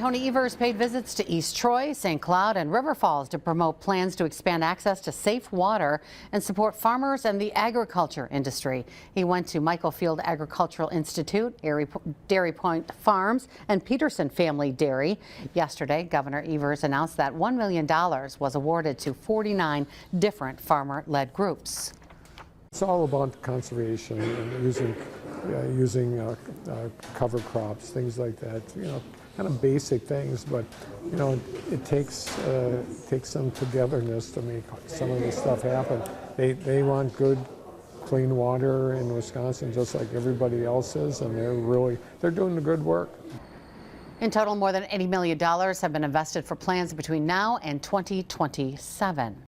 Tony Evers paid visits to East Troy, St. Cloud, and River Falls to promote plans to expand access to safe water and support farmers and the agriculture industry. He went to Michael Field Agricultural Institute, Dairy Point Farms, and Peterson Family Dairy. Yesterday, Governor Evers announced that $1 million was awarded to 49 different farmer-led groups. It's all about conservation and using cover crops, things like that. Kind of basic things, but it takes some togetherness to make some of this stuff happen. They want good, clean water in Wisconsin, just like everybody else is, and they're doing the good work. In total, more than $80 million have been invested for plans between now and 2027.